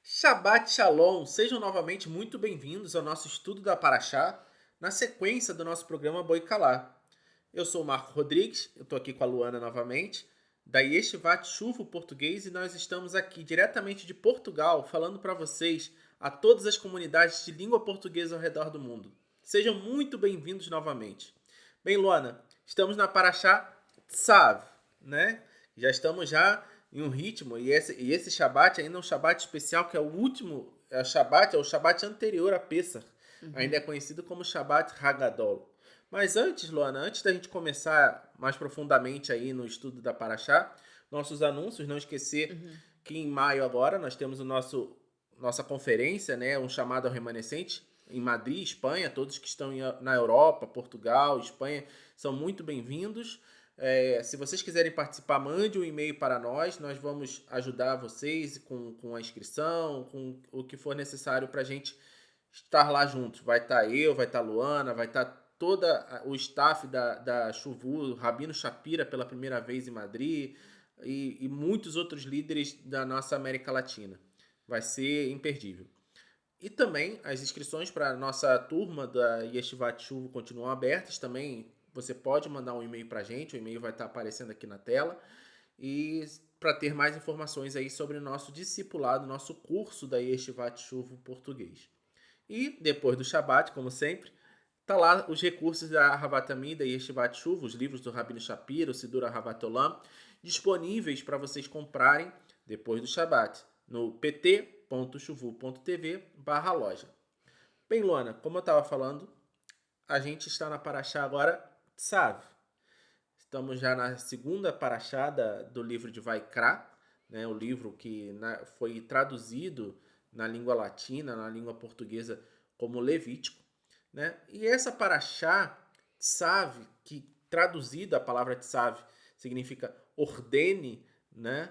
Shabbat Shalom, sejam novamente muito bem-vindos ao nosso estudo da Paraxá, na sequência do nosso programa Boi Calar. Eu sou o Marco Rodrigues, eu estou aqui com a Luana novamente, da Yeshivat Chuvo Português, e nós estamos aqui diretamente de Portugal, falando para vocês, a todas as comunidades de língua portuguesa ao redor do mundo. Sejam muito bem-vindos novamente. Bem, Luana, estamos na Paraxá Tzav, né? Já estamos em um ritmo, e esse Shabat ainda é um Shabat especial, que é o último Shabat, é o Shabat anterior a Pesach. Ainda é conhecido como Shabat Hagadol. Mas antes, Luana, antes da gente começar mais profundamente aí no estudo da Paraxá, nossos anúncios, não esquecer Uhum. que em maio agora nós temos nossa conferência, né, um chamado ao remanescente, em Madrid, Espanha. Todos que estão na Europa, Portugal, Espanha, são muito bem-vindos. Se vocês quiserem participar, mande um e-mail para nós vamos ajudar vocês com a inscrição, com o que for necessário para a gente estar lá juntos. Vai estar eu, vai estar a Luana, vai estar todo o staff da Chuvu, Rabino Shapira pela primeira vez em Madrid, e muitos outros líderes da nossa América Latina. Vai ser imperdível. E também as inscrições para a nossa turma da Yeshivat Chuvo continuam abertas. Também você pode mandar um e-mail para a gente, o e-mail vai estar aparecendo aqui na tela. E para ter mais informações aí sobre o nosso discipulado, nosso curso da Yeshivat Chuvo Português. E depois do Shabat, como sempre, tá lá os recursos da Ahavat Amida e Yeshivat Chuvo, os livros do Rabino Shapiro, o Sidur Ahavat Olam, disponíveis para vocês comprarem depois do Shabat, no pt.chuvu.tv/loja. Bem, Luana, como eu estava falando, a gente está na Paraxá agora, Tzav. Estamos já na segunda Paraxá do livro de Vaikra, né, o livro que foi traduzido na língua latina, na língua portuguesa, como Levítico. Né? E essa Paraxá, Tzav, que traduzido a palavra Tzav significa ordene, né?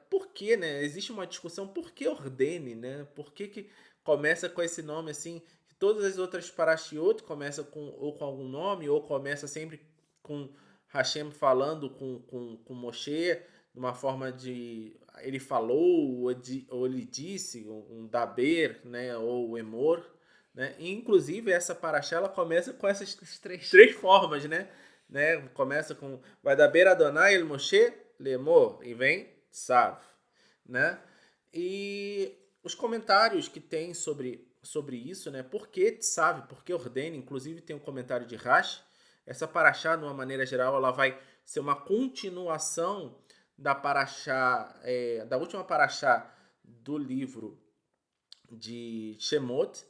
Por que, né? Existe uma discussão por que ordene, né? Por que começa com esse nome assim? Todas as outras parashiot começam ou com algum nome, ou começa sempre com Hashem falando com Moshe, de uma forma de ele falou, ou ele disse, um daber, né? Ou emor. Né? E, inclusive, essa paraxá ela começa com essas Os três. três formas, né? Começa com vai da beira Adonai el Moshe lemor e vem Tzav, né? E os comentários que tem sobre isso, né? Por que Tzav, por que ordena, inclusive tem um comentário de Rashi. Essa paraxá, de uma maneira geral, ela vai ser uma continuação da paraxá, da última paraxá do livro de Shemot,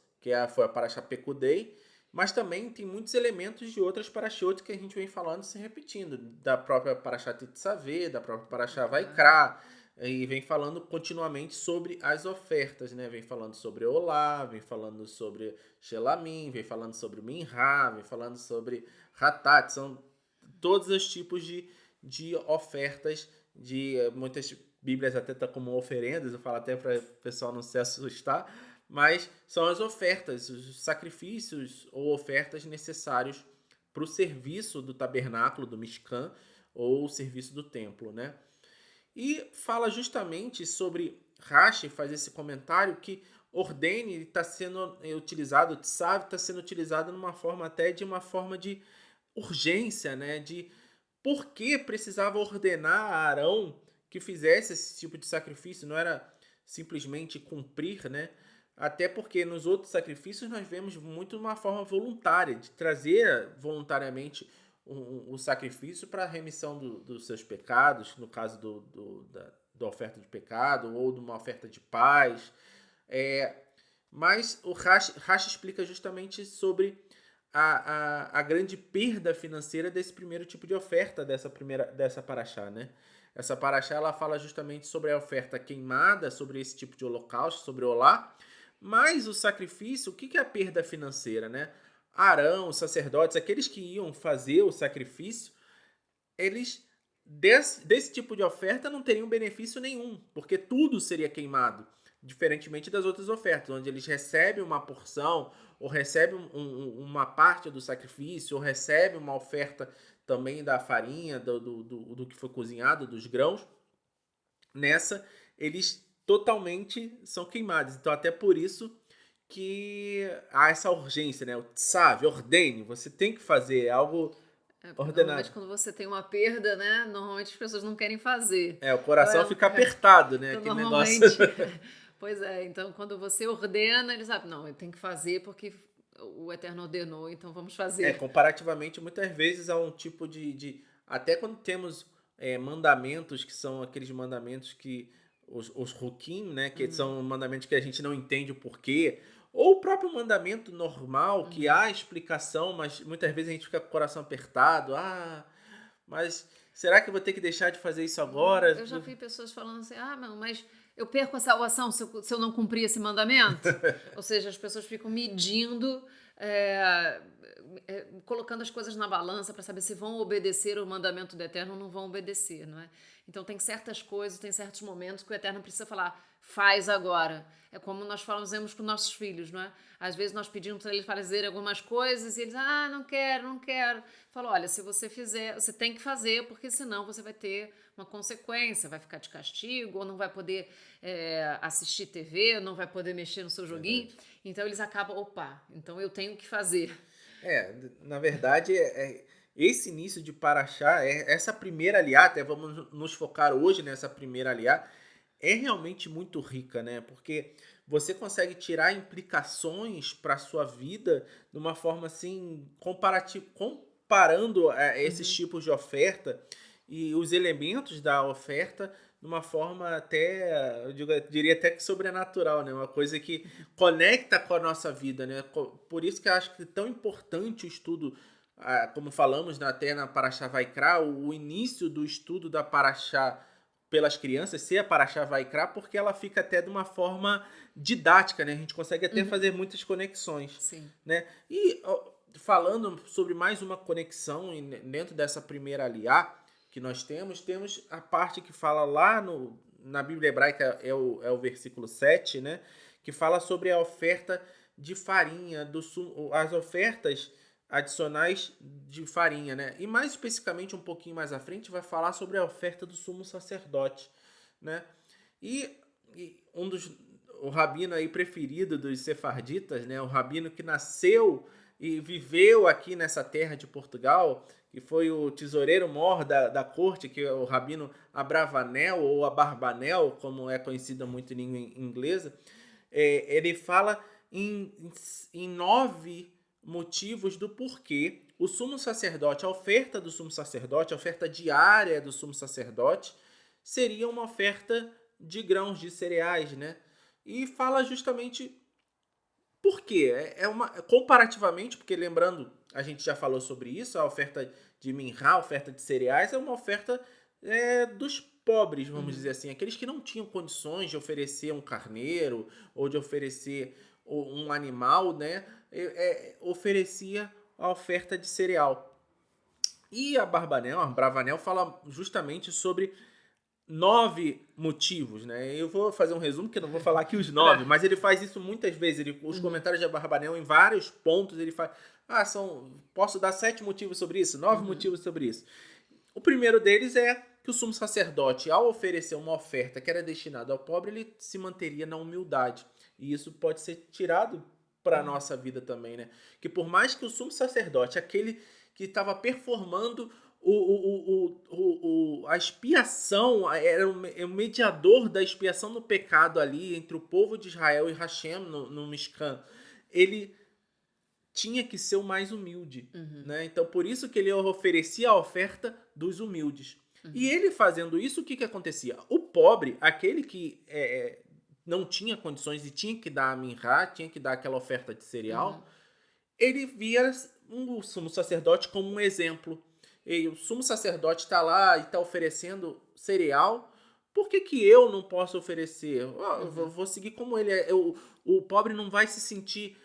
foi a Parashat Pekudei, mas também tem muitos elementos de outras parashot que a gente vem falando se repetindo, da própria Parashat Tetzaveh, da própria Parashat Uhum. Vaikra, e vem falando continuamente sobre as ofertas, né? Vem falando sobre Olá, vem falando sobre Shelamim, vem falando sobre Minha, vem falando sobre Hatat, são todos os tipos de ofertas, de muitas Bíblias até tá como oferendas, eu falo até para o pessoal não se assustar, mas são as ofertas, os sacrifícios ou ofertas necessários para o serviço do tabernáculo, do Mishkan, ou o serviço do templo, né? E fala justamente sobre Rashi, faz esse comentário que ordene está sendo utilizado, tsav está sendo utilizado numa forma até de uma forma de urgência, né? De por que precisava ordenar a Arão que fizesse esse tipo de sacrifício, não era simplesmente cumprir, né? Até porque nos outros sacrifícios nós vemos muito uma forma voluntária, de trazer voluntariamente o sacrifício para a remissão dos seus pecados, no caso da oferta de pecado ou de uma oferta de paz. É, mas o Rashi explica justamente sobre a grande perda financeira desse primeiro tipo de oferta dessa paraxá, né? Essa paraxá ela fala justamente sobre a oferta queimada, sobre esse tipo de holocausto, sobre olá, mas o sacrifício, o que é a perda financeira, né? Arão, os sacerdotes, aqueles que iam fazer o sacrifício, eles desse tipo de oferta não teriam benefício nenhum, porque tudo seria queimado, diferentemente das outras ofertas, onde eles recebem uma porção, ou recebem uma parte do sacrifício, ou recebem uma oferta também da farinha, do que foi cozinhado, dos grãos. Nessa, eles totalmente são queimadas. Então, até por isso que há essa urgência, né? Sabe, ordene, você tem que fazer algo Porque normalmente ordenado. quando você tem uma perda, né, normalmente as pessoas não querem fazer. É, o Então, coração fica apertado, né? então Aquele negócio. normalmente, pois é, então quando você ordena, eles sabem, não, eu tenho que fazer porque o Eterno ordenou, então vamos É, fazer. comparativamente, muitas vezes há um tipo até quando temos mandamentos, que são aqueles mandamentos que. Os ruquim, né? Que Uhum, são mandamentos que a gente não entende o porquê. Ou o próprio mandamento normal, que uhum. há explicação, mas muitas vezes a gente fica com o coração apertado. Mas será que eu vou ter que deixar de fazer isso agora? Eu já vi pessoas falando assim, não, mas eu perco a salvação se eu não cumprir esse mandamento. Ou seja, as pessoas ficam medindo, colocando as coisas na balança para saber se vão obedecer o mandamento do Eterno ou não vão obedecer, não é? Então tem certas coisas, tem certos momentos que o Eterno precisa falar, faz agora. É como nós fazemos com nossos filhos, não é? Às vezes nós pedimos para eles fazerem algumas coisas e eles, não quero, não quero. Falo, olha, se você fizer, você tem que fazer, porque senão você vai ter uma consequência, vai ficar de castigo, ou não vai poder assistir TV, ou não vai poder mexer no seu joguinho. Verdade. Então eles acabam, opa, então eu tenho que fazer. Na verdade, esse início de Paraxá, essa primeira aliá, até vamos nos focar hoje nessa primeira aliá, é realmente muito rica, né? Porque você consegue tirar implicações para a sua vida de uma forma assim, comparando esses Uhum, tipos de oferta e os elementos da oferta de uma forma até, eu diria até que sobrenatural, né? Uma coisa que conecta com a nossa vida, né? Por isso que eu acho que é tão importante o estudo, como falamos até na Paraxá Vaikra, o início do estudo da Paraxá pelas crianças ser a Paraxá Vaikra, porque ela fica até de uma forma didática, né? A gente consegue até uhum, fazer muitas conexões, sim. né? E falando sobre mais uma conexão dentro dessa primeira aliá que nós temos a parte que fala lá na Bíblia hebraica, é o versículo 7, né? Que fala sobre a oferta de farinha, as ofertas adicionais de farinha, né? E mais especificamente, um pouquinho mais à frente, vai falar sobre a oferta do sumo sacerdote, né? E, o rabino aí preferido dos sefarditas, né? O rabino que nasceu e viveu aqui nessa terra de Portugal, que foi o tesoureiro-mor da corte, que é o rabino Abravanel, ou Abarbanel, como é conhecido muito em língua inglesa. Ele fala em 9 motivos do porquê o sumo sacerdote, a oferta do sumo sacerdote, a oferta diária do sumo sacerdote, seria uma oferta de grãos, de cereais, né? E fala justamente por quê? Comparativamente, porque lembrando, a gente já falou sobre isso, a oferta de minhá, a oferta de cereais, é uma oferta dos pobres, vamos Uhum. dizer assim, aqueles que não tinham condições de oferecer um carneiro ou de oferecer um animal, né? Oferecia a oferta de cereal. E a Bravanel fala justamente sobre 9 motivos, né? Eu vou fazer um resumo, que eu não vou falar aqui os 9, mas ele faz isso muitas vezes. Os Uhum, comentários de Abarbanel, em vários pontos, ele faz. Posso dar 7 motivos sobre isso? 9 uhum, motivos sobre isso. O primeiro deles é que o sumo sacerdote, ao oferecer uma oferta que era destinada ao pobre, ele se manteria na humildade. E isso pode ser tirado para a uhum, nossa vida também, né? Que por mais que o sumo sacerdote, aquele que estava performando a expiação, era o mediador da expiação do pecado ali entre o povo de Israel e Hashem no Mishkan, ele tinha que ser o mais humilde, uhum, né? Então por isso que ele oferecia a oferta dos humildes. E uhum, ele fazendo isso, o que que acontecia? O pobre, aquele que não tinha condições e tinha que dar a minhá, tinha que dar aquela oferta de uhum, cereal, ele via o sumo sacerdote como um exemplo. E o sumo sacerdote está lá e está oferecendo cereal. Por que, que eu não posso oferecer? Eu uhum. vou seguir como ele é. O pobre não vai se sentir,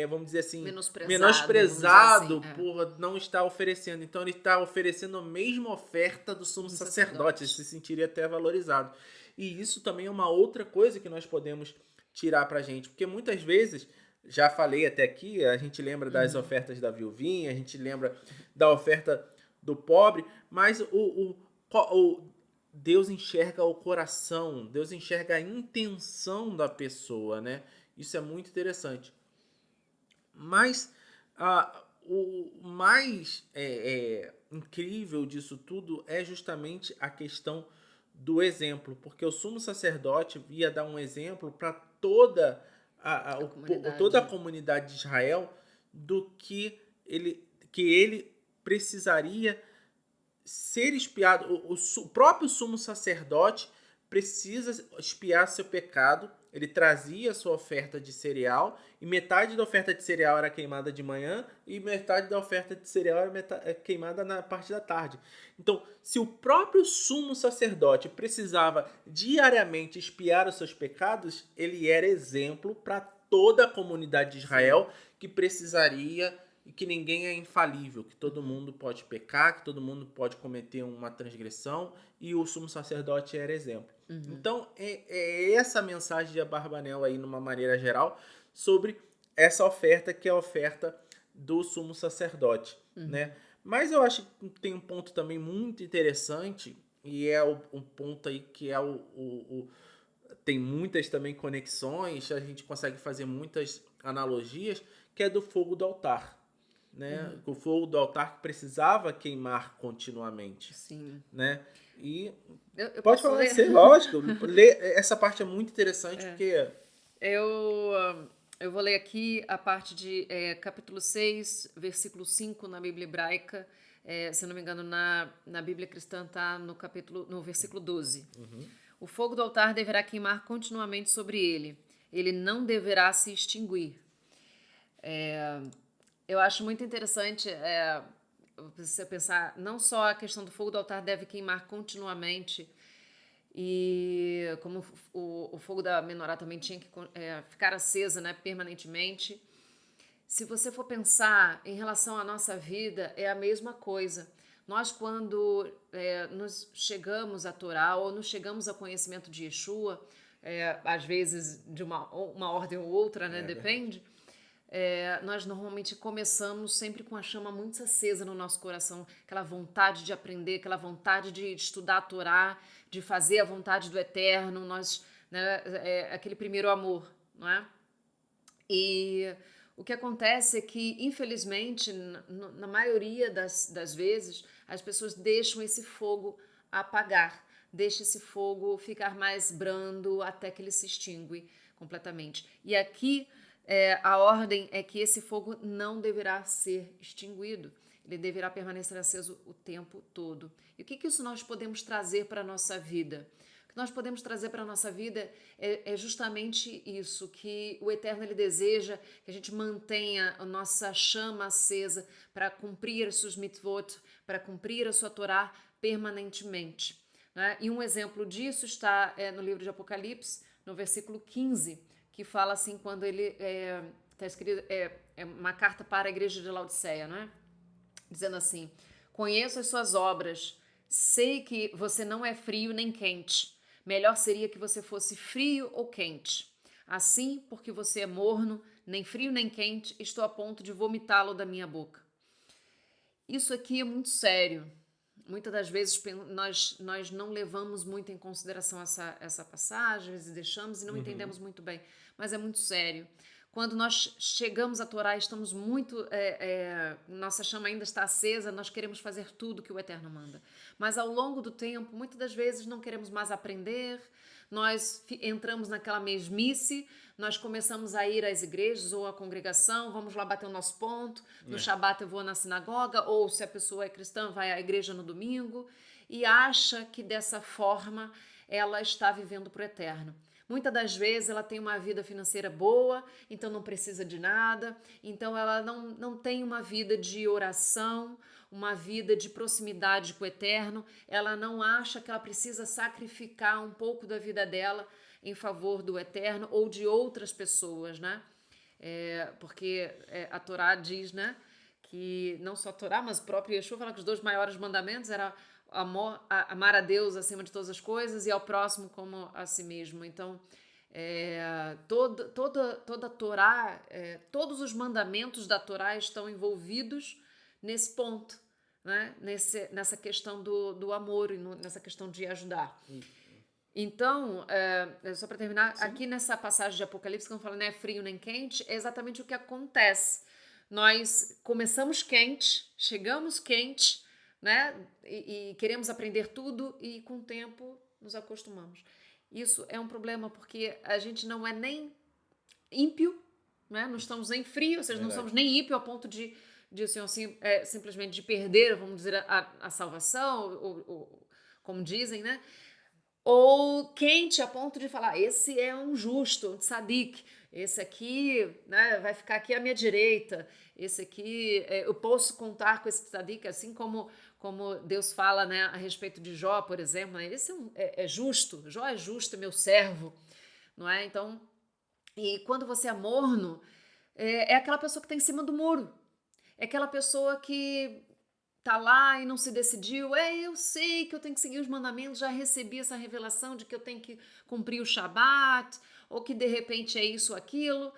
vamos dizer assim, Menosprezado, vamos dizer assim, menosprezado por não estar oferecendo. Então ele está oferecendo a mesma oferta do sumo um sacerdote. Ele se sacerdote. sentiria até valorizado. E isso também é uma outra coisa que nós podemos tirar para a gente. Porque muitas vezes já falei até aqui, a gente lembra das Uhum, ofertas da viuvinha, a gente lembra da oferta do pobre, mas Deus enxerga o coração, Deus enxerga a intenção da pessoa, né? Isso é muito interessante. Mas o mais incrível disso tudo é justamente a questão do exemplo, porque o sumo sacerdote ia dar um exemplo para A toda a comunidade. comunidade de Israel do que ele precisaria ser expiado. O próprio sumo sacerdote precisa expiar seu pecado. Ele trazia a sua oferta de cereal, e metade da oferta de cereal era queimada de manhã, e metade da oferta de cereal era queimada na parte da tarde. Então, se o próprio sumo sacerdote precisava diariamente expiar os seus pecados, ele era exemplo para toda a comunidade de Sim. Israel que precisaria, e que ninguém é infalível, que todo Uhum. mundo pode pecar, que todo mundo pode cometer uma transgressão, e o sumo sacerdote era exemplo. Uhum. Então, é essa a mensagem de Abarbanel aí, numa maneira geral, sobre essa oferta, que é a oferta do sumo sacerdote, Uhum. né? Mas eu acho que tem um ponto também muito interessante, e é um ponto aí que é tem muitas também conexões, a gente consegue fazer muitas analogias, que é do fogo do altar, né? Uhum. O fogo do altar que precisava queimar continuamente, Sim. né? E Eu pode posso falar, ler? sei, lógico. Essa parte é muito interessante É. porque Eu, eu vou ler aqui a parte de capítulo 6 versículo 5 na Bíblia hebraica. Se eu não me engano, na Bíblia cristã está no versículo 12. uhum, O fogo do altar deverá queimar continuamente sobre ele. Ele não deverá se extinguir. Eu acho muito interessante você pensar, não só a questão do fogo do altar deve queimar continuamente, e como o fogo da menorá também tinha que ficar acesa, né, permanentemente. Se você for pensar em relação à nossa vida, é a mesma coisa. Nós, quando nos chegamos à Torá ou nos chegamos ao conhecimento de Yeshua, às vezes de uma ordem ou outra, né, é verdade. depende, nós normalmente começamos sempre com a chama muito acesa no nosso coração, aquela vontade de aprender, aquela vontade de estudar a Torá, de fazer a vontade do Eterno, né, aquele primeiro amor, não é? E o que acontece é que, infelizmente, na maioria das vezes, as pessoas deixam esse fogo apagar, deixam esse fogo ficar mais brando até que ele se extingue completamente. E aqui a ordem é que esse fogo não deverá ser extinguido, ele deverá permanecer aceso o tempo todo. E o que isso nós podemos trazer para a nossa vida? Nós podemos trazer para a nossa vida é justamente isso, que o Eterno ele deseja que a gente mantenha a nossa chama acesa para cumprir as suas mitzvot, para cumprir a sua Torá permanentemente. Né? E um exemplo disso está no livro de Apocalipse, no versículo 15, que fala assim, quando ele está escrito, é uma carta para a igreja de Laodiceia, não é? Dizendo assim: conheço as suas obras, sei que você não é frio nem quente. Melhor seria que você fosse frio ou quente. Assim, porque você é morno, nem frio nem quente, estou a ponto de vomitá-lo da minha boca. Isso aqui é muito sério. Muitas das vezes nós não levamos muito em consideração essa passagem, às vezes deixamos e não Uhum. entendemos muito bem, mas é muito sério. Quando nós chegamos à Torá, estamos muito. Nossa chama ainda está acesa, nós queremos fazer tudo que o Eterno manda. Mas ao longo do tempo, muitas das vezes não queremos mais aprender, nós entramos naquela mesmice, nós começamos a ir às igrejas ou à congregação, vamos lá bater o nosso ponto, no É. Shabat eu vou na sinagoga, ou se a pessoa é cristã, vai à igreja no domingo, e acha que dessa forma ela está vivendo para o eterno. Muitas das vezes ela tem uma vida financeira boa, então não precisa de nada, então ela não tem uma vida de oração, uma vida de proximidade com o eterno, ela não acha que ela precisa sacrificar um pouco da vida dela em favor do eterno ou de outras pessoas, né? Porque a Torá diz, né, que não só a Torá, mas o próprio Yeshua fala que os dois maiores mandamentos eram amar a Deus acima de todas as coisas e ao próximo como a si mesmo. Então, toda a Torá, todos os mandamentos da Torá estão envolvidos nesse ponto, né, nessa questão do amor e nessa questão de ajudar. Então, só para terminar, Sim. aqui nessa passagem de Apocalipse, quando fala, não é frio nem quente, é exatamente o que acontece. Nós começamos quente, chegamos quente, né? E queremos aprender tudo e com o tempo nos acostumamos. Isso é um problema porque a gente não é nem ímpio, né? Não estamos em frio, ou seja, não somos nem ímpio ao ponto assim, simplesmente de perder, vamos dizer, a salvação, ou como dizem, né? Ou quente a ponto de falar, esse é um justo, um tzadik, esse aqui, né, vai ficar aqui à minha direita, esse aqui, eu posso contar com esse tzadik, assim como Deus fala, né, a respeito de Jó, por exemplo, né, esse é justo, Jó é justo, é meu servo, não é? Então, e quando você é morno, é aquela pessoa que está em cima do muro, é aquela pessoa que tá lá e não se decidiu. Eu sei que eu tenho que seguir os mandamentos, já recebi essa revelação de que eu tenho que cumprir o Shabat, ou que de repente é isso ou aquilo.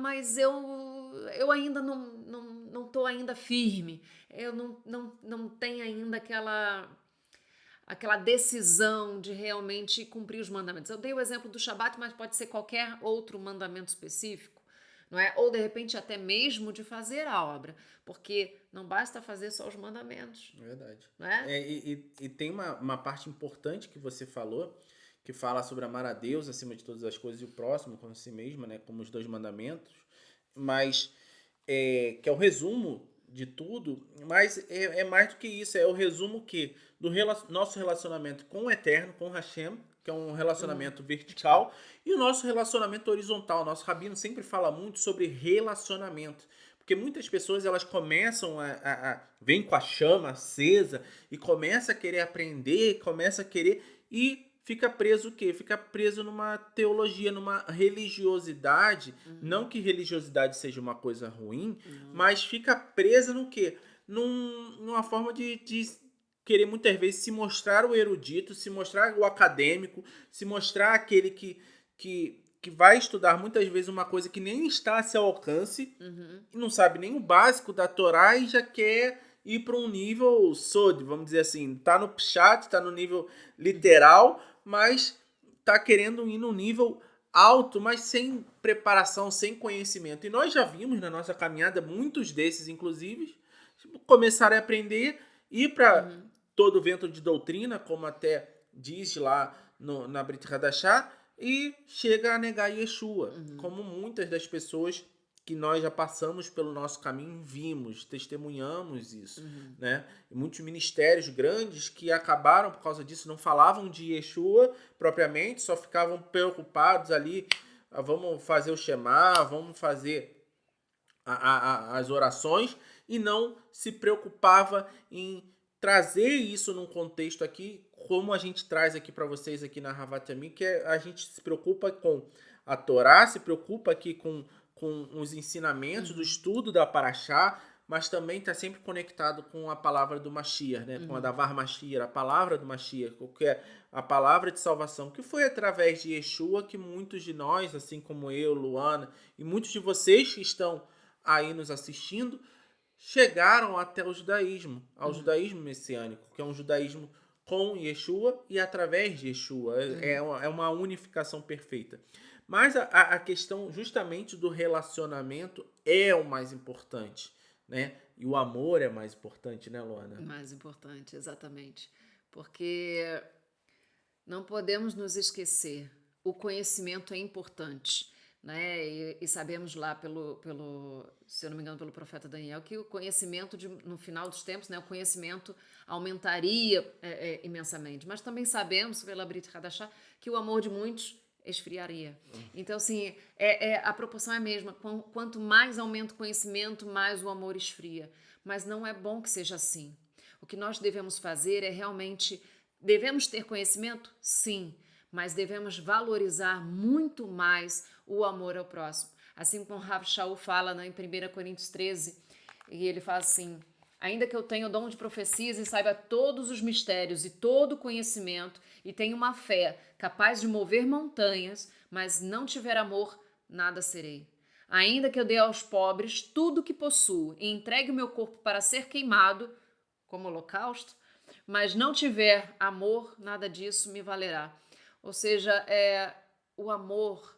Mas eu ainda não tô ainda firme. Eu não tenho ainda aquela decisão de realmente cumprir os mandamentos. Eu dei o exemplo do Shabat, mas pode ser qualquer outro mandamento específico, não é? Ou de repente até mesmo de fazer a obra, porque não basta fazer só os mandamentos, Verdade. não é? E tem uma parte importante que você falou, que fala sobre amar a Deus acima de todas as coisas e o próximo como si mesmo, né? Como os 2 mandamentos, mas que é o resumo de tudo, mas é mais do que isso, é o resumo do nosso relacionamento com o Eterno, com o Hashem, que é um relacionamento vertical, e o nosso relacionamento horizontal. Nosso rabino sempre fala muito sobre relacionamento. Porque muitas pessoas elas começam vem com a chama acesa e começa a querer aprender, começa a querer e fica preso o quê? Fica preso numa teologia, numa religiosidade. Não que religiosidade seja uma coisa ruim, mas fica presa no quê? Numa forma de querer muitas vezes se mostrar o erudito, se mostrar o acadêmico, se mostrar aquele que vai estudar muitas vezes uma coisa que nem está a seu alcance, e não sabe nem o básico da Torá e já quer ir para um nível sod, vamos dizer assim, tá no pshat, tá no nível literal, mas tá querendo ir num nível alto, mas sem preparação, sem conhecimento. E nós já vimos na nossa caminhada muitos desses, inclusive, começarem a aprender, ir para todo o vento de doutrina, como até diz lá na Brit Hadashah, e chega a negar Yeshua, como muitas das pessoas que nós já passamos pelo nosso caminho vimos, testemunhamos isso, né? E muitos ministérios grandes que acabaram por causa disso, não falavam de Yeshua propriamente, só ficavam preocupados ali, vamos fazer o Shema, vamos fazer as orações, e não se preocupava em trazer isso num contexto aqui, como a gente traz aqui para vocês aqui na Havat Yamim, que a gente se preocupa com a Torá, se preocupa aqui com os ensinamentos do estudo da Parashá, mas também está sempre conectado com a palavra do Mashiach, né? Com a Davar Mashiach, a palavra do Mashiach, que é a palavra de salvação, que foi através de Yeshua que muitos de nós, assim como eu, Luana, e muitos de vocês que estão aí nos assistindo, chegaram até o judaísmo, ao judaísmo messiânico, que é um judaísmo com Yeshua e através de Yeshua. É uma unificação perfeita. Mas a questão justamente do relacionamento é o mais importante, né? E o amor é mais importante, né, Luana? Mais importante, exatamente. Porque não podemos nos esquecer, o conhecimento é importante, né? E sabemos lá se eu não me engano, pelo profeta Daniel, que o conhecimento no final dos tempos, né, o conhecimento aumentaria imensamente. Mas também sabemos, pela Brit Hadashah, que o amor de muitos esfriaria. Então, assim, a proporção é a mesma. Quanto mais aumenta o conhecimento, mais o amor esfria. Mas não é bom que seja assim. O que nós devemos fazer é realmente... Devemos ter conhecimento? Sim. Mas devemos valorizar muito mais o amor ao próximo. Assim como Rav Shaul fala, né, em 1 Coríntios 13, e ele fala assim: ainda que eu tenha o dom de profecias e saiba todos os mistérios e todo o conhecimento e tenha uma fé capaz de mover montanhas, mas não tiver amor, nada serei. Ainda que eu dê aos pobres tudo o que possuo e entregue o meu corpo para ser queimado, como holocausto, mas não tiver amor, nada disso me valerá. Ou seja, o amor,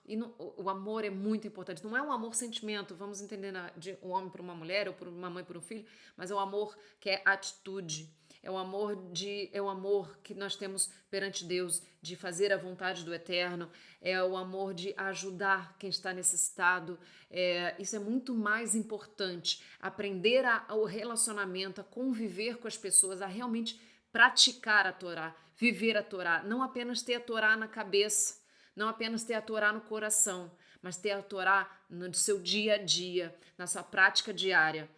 o amor é muito importante. Não é um amor sentimento, vamos entender de um homem para uma mulher, ou por uma mãe para um filho, mas é um amor que é atitude. É o amor que nós temos perante Deus, de fazer a vontade do Eterno, é o amor de ajudar quem está necessitado. Isso é muito mais importante. Aprender o relacionamento, a conviver com as pessoas, a realmente praticar a Torá, viver a Torá, não apenas ter a Torá na cabeça, não apenas ter a Torá no coração, mas ter a Torá no seu dia a dia, na sua prática diária.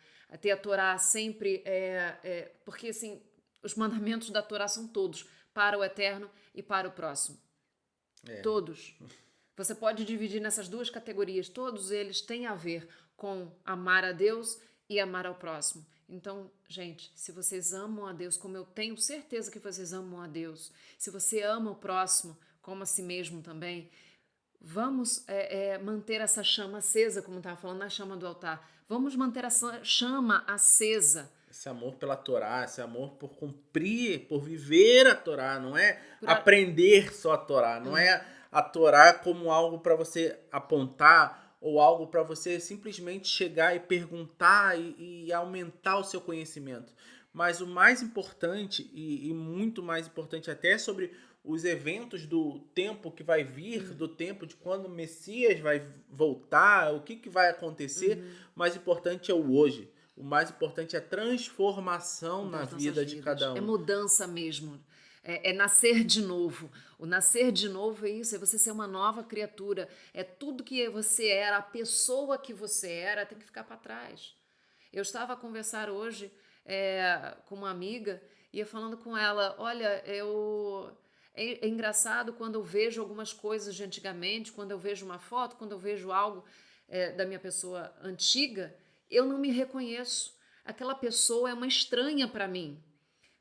Ter a Torá sempre, porque assim, os mandamentos da Torá são todos para o eterno e para o próximo. É. Todos. Você pode dividir nessas duas categorias. Todos eles têm a ver com amar a Deus e amar ao próximo. Então, gente, se vocês amam a Deus, como eu tenho certeza que vocês amam a Deus, se você ama o próximo como a si mesmo também, vamos manter essa chama acesa, como estava falando, na chama do altar. Vamos manter essa chama acesa. Esse amor pela Torá, esse amor por cumprir, por viver a Torá, não é aprender só a Torá, não é a Torá como algo para você apontar ou algo para você simplesmente chegar e perguntar e aumentar o seu conhecimento. Mas o mais importante, e muito mais importante até sobre os eventos do tempo que vai vir, do tempo de quando o Messias vai voltar, o que vai acontecer, o mais importante é o hoje. O mais importante é a transformação na vida de cada um. É mudança mesmo. É nascer de novo. O nascer de novo é isso, é você ser uma nova criatura. É tudo que você era, a pessoa que você era, tem que ficar para trás. Eu estava a conversar hoje com uma amiga e ia falando com ela, olha, é engraçado quando eu vejo algumas coisas de antigamente, quando eu vejo uma foto, quando eu vejo algo da minha pessoa antiga, eu não me reconheço. Aquela pessoa é uma estranha para mim,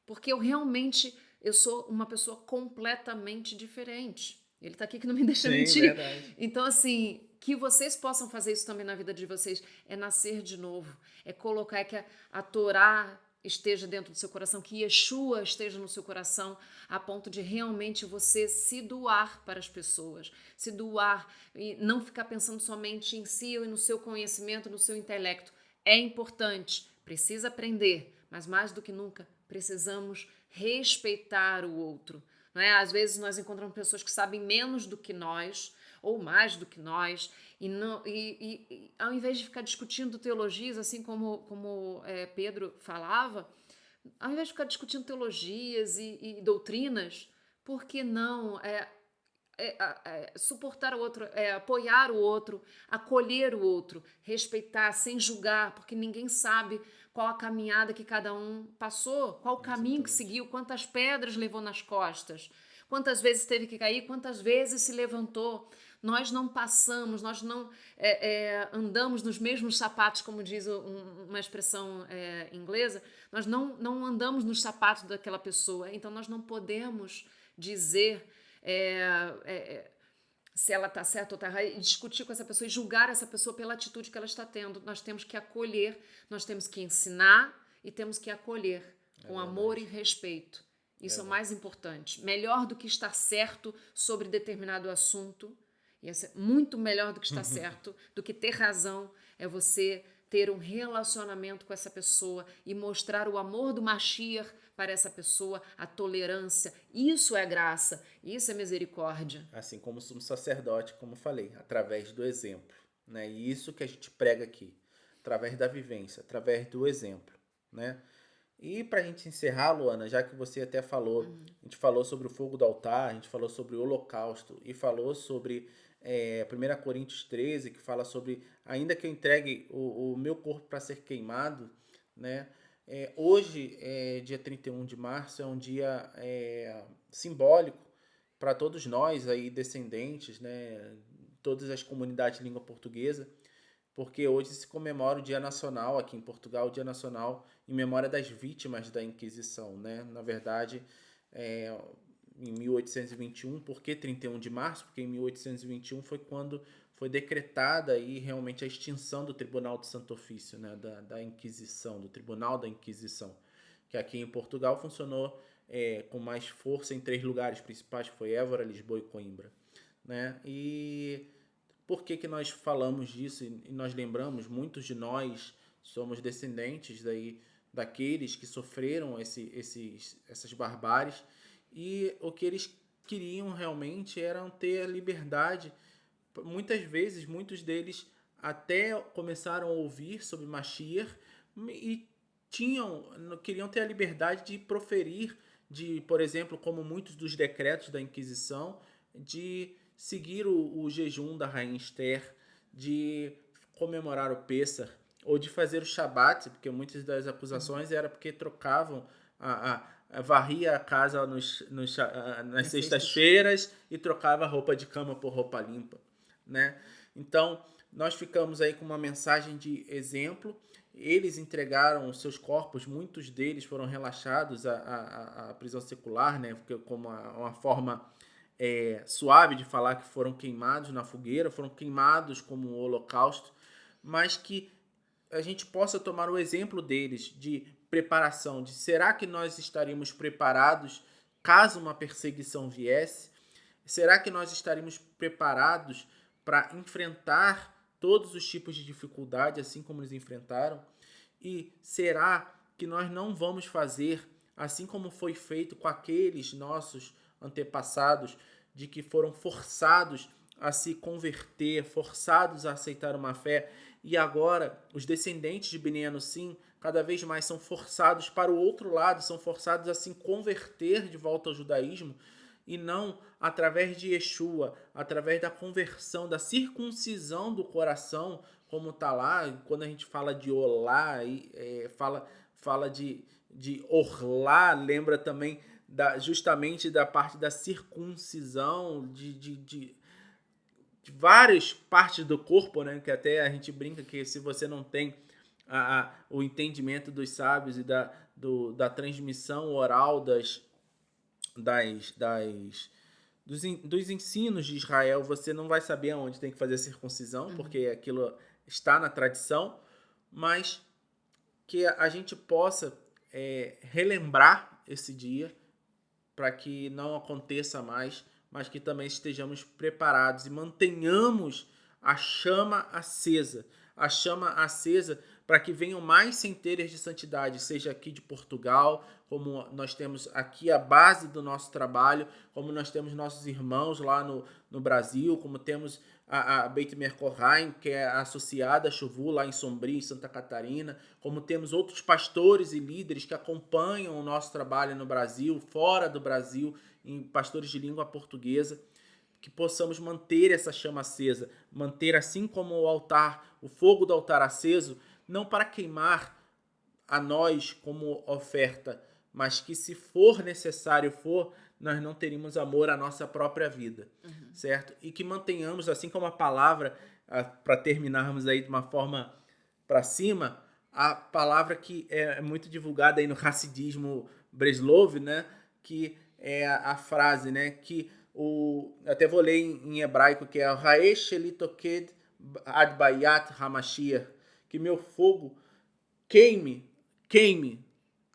porque eu sou uma pessoa completamente diferente. Ele está aqui que não me deixa mentir. Verdade. Então, assim, que vocês possam fazer isso também na vida de vocês, é nascer de novo, é colocar que a Torá esteja dentro do seu coração, que Yeshua esteja no seu coração, a ponto de realmente você se doar para as pessoas, se doar e não ficar pensando somente em si e no seu conhecimento, no seu intelecto. É importante, precisa aprender, mas mais do que nunca, precisamos respeitar o outro. Não é? Às vezes nós encontramos pessoas que sabem menos do que nós, ou mais do que nós, e ao invés de ficar discutindo teologias, assim como Pedro falava, ao invés de ficar discutindo teologias e doutrinas, por que não suportar o outro, apoiar o outro, acolher o outro, respeitar, sem julgar, porque ninguém sabe qual a caminhada que cada um passou, qual o caminho que seguiu, quantas pedras levou nas costas, quantas vezes teve que cair, quantas vezes se levantou. Nós não passamos, nós não andamos nos mesmos sapatos, como diz uma expressão inglesa, nós não andamos nos sapatos daquela pessoa, então nós não podemos dizer se ela está certa ou está errada, e discutir com essa pessoa e julgar essa pessoa pela atitude que ela está tendo. Nós temos que acolher, nós temos que ensinar e temos que acolher com amor e respeito. Isso é o mais importante. Melhor do que estar certo sobre determinado assunto, e é muito melhor do que estar certo, do que ter razão, é você ter um relacionamento com essa pessoa e mostrar o amor do Mashiach para essa pessoa, a tolerância. Isso é graça, isso é misericórdia. Assim como somos sacerdote, como falei, através do exemplo. Né? E isso que a gente prega aqui, através da vivência, através do exemplo. Né? E para a gente encerrar, Luana, já que você até falou, a gente falou sobre o fogo do altar, a gente falou sobre o holocausto e falou sobre 1 Coríntios 13, que fala sobre ainda que eu entregue o meu corpo para ser queimado, né? Hoje, dia 31 de março, é um dia simbólico para todos nós aí, descendentes, né? Todas as comunidades de língua portuguesa, porque hoje se comemora o Dia Nacional, aqui em Portugal, o Dia Nacional em memória das vítimas da Inquisição, né? Na verdade, em 1821, por que 31 de março? Porque em 1821 foi quando foi decretada aí realmente a extinção do Tribunal do Santo Ofício, né? da Inquisição, do Tribunal da Inquisição. que aqui em Portugal funcionou com mais força em 3 lugares principais, que foi Évora, Lisboa e Coimbra, né? E por que que nós falamos disso e nós lembramos? Muitos de nós somos descendentes daqueles que sofreram essas barbáries, e o que eles queriam realmente era ter a liberdade. Muitas vezes, muitos deles até começaram a ouvir sobre Mashiach e queriam ter a liberdade de proferir, por exemplo, como muitos dos decretos da Inquisição, de seguir o jejum da Rainha Esther, de comemorar o Pêssar, ou de fazer o Shabat, porque muitas das acusações era porque trocavam varria a casa nas sextas-feiras e trocava roupa de cama por roupa limpa, né? Então, nós ficamos aí com uma mensagem de exemplo. Eles entregaram os seus corpos, muitos deles foram relaxados à prisão secular, né? Como uma forma suave de falar, que foram queimados na fogueira, foram queimados como um holocausto, mas que a gente possa tomar o exemplo deles de preparação, de será que nós estaríamos preparados caso uma perseguição viesse? Será que nós estaríamos preparados para enfrentar todos os tipos de dificuldade, assim como eles enfrentaram? E será que nós não vamos fazer, assim como foi feito com aqueles nossos antepassados, de que foram forçados a se converter, forçados a aceitar uma fé, e agora os descendentes de Bnei Anussim cada vez mais são forçados para o outro lado, são forçados a se converter de volta ao judaísmo, e não através de Yeshua, através da conversão, da circuncisão do coração, como está lá, quando a gente fala de Olá, fala de Orlá, lembra também justamente da parte da circuncisão, de várias partes do corpo, né? Que até a gente brinca que se você não tem o entendimento dos sábios e da transmissão oral dos ensinos de Israel, você não vai saber aonde tem que fazer a circuncisão, porque aquilo está na tradição, mas que a gente possa relembrar esse dia para que não aconteça mais, mas que também estejamos preparados e mantenhamos a chama acesa para que venham mais centelhas de santidade, seja aqui de Portugal, como nós temos aqui a base do nosso trabalho, como nós temos nossos irmãos lá no Brasil, como temos a Beit Merkorheim, que é associada a Chuvu lá em Sombrio, em Santa Catarina, como temos outros pastores e líderes que acompanham o nosso trabalho no Brasil, fora do Brasil, em pastores de língua portuguesa, que possamos manter essa chama acesa, manter assim como o fogo do altar aceso, não para queimar a nós como oferta, mas que se for necessário, nós não teríamos amor à nossa própria vida, certo? E que mantenhamos, assim como a palavra, para terminarmos aí de uma forma para cima, a palavra que é muito divulgada aí no Hassidismo Breslov, né? Que é a frase, né? Que até vou ler em hebraico, que é Haesh elitoked ad bayat hamashiach, que meu fogo queime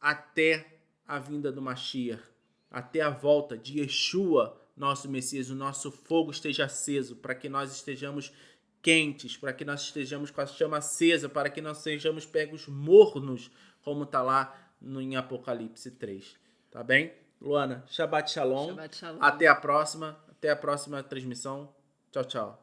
até a vinda do Mashiach, até a volta de Yeshua, nosso Messias, o nosso fogo esteja aceso, para que nós estejamos quentes, para que nós estejamos com a chama acesa, para que nós sejamos pegos mornos, como está lá em Apocalipse 3. Tá bem? Luana, Shabbat Shalom. Shabbat Shalom. Até a próxima transmissão. Tchau, tchau.